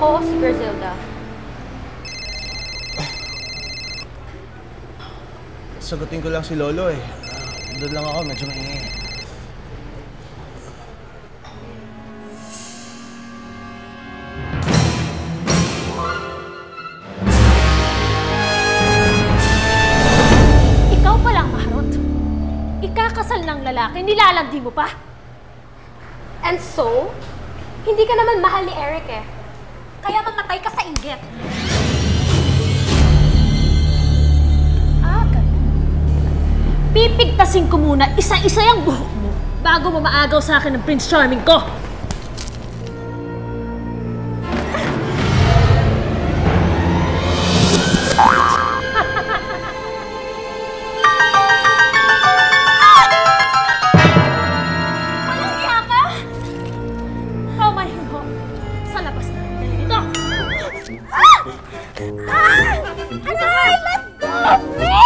Oo, si Griselda. Sagutin ko lang si Lolo eh. Doon lang ako, medyo maingay. Ikaw palang maharot. Ikakasal ng lalaki, nilalandi mo pa. And so, hindi ka naman mahal ni Eric eh. Kaya mamatay ka sa inggit. Pipigtasin ko muna isa-isa yung buhok mo bago mo maagaw sa akin ng Prince Charming ko. Walang hiya ka? Paumanhin ho. Sa labas na rin dito. Aray! Let go of me!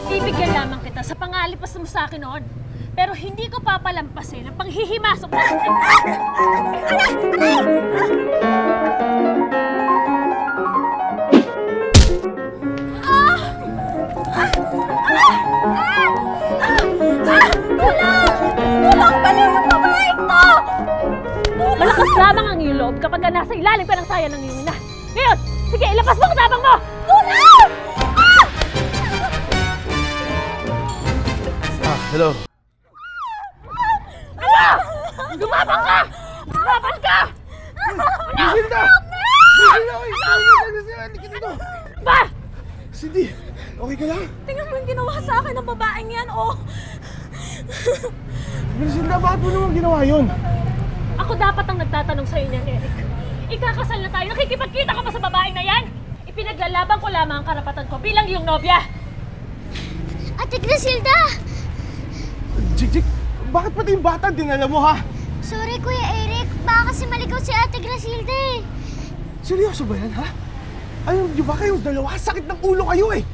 Bibigyan lamang kita sa pangalipas mo sa akin noon. Pero hindi ko papalampasin ang panghihimasok na... Tulong! Baliw yung babaeng to! Malakas lamang ang iyong loob kapag nasa ilalim ka ng saya ng iyong ina. Ngayon, sige, ilabas mo ang tabang mo! Tulong! Hello? Ano? Lumabang ka! Lumabang ka! Griselda! Griselda! Griselda! Ba? Cindy, okay ka lang? Tingnan mo yung ginawa sa akin ng babaeng yan, oh! Griselda, bakit mo naman ginawa yun? Ako dapat ang nagtatanong sa'yo niyan, Eric. Ikakasal na tayo, nakikipagkita ka pa sa babaeng na yan? Ipinaglalaban ko lamang ang karapatan ko bilang iyong nobya. Ate Griselda! Jik, bakit pati yung bata dinala mo, ha? Sorry, Kuya Eric. Baka kasi maligaw si Ate Griselda eh. Seryoso ba yan, ha? Ayaw niyo ba kayong dalawa? Sakit ng ulo kayo eh!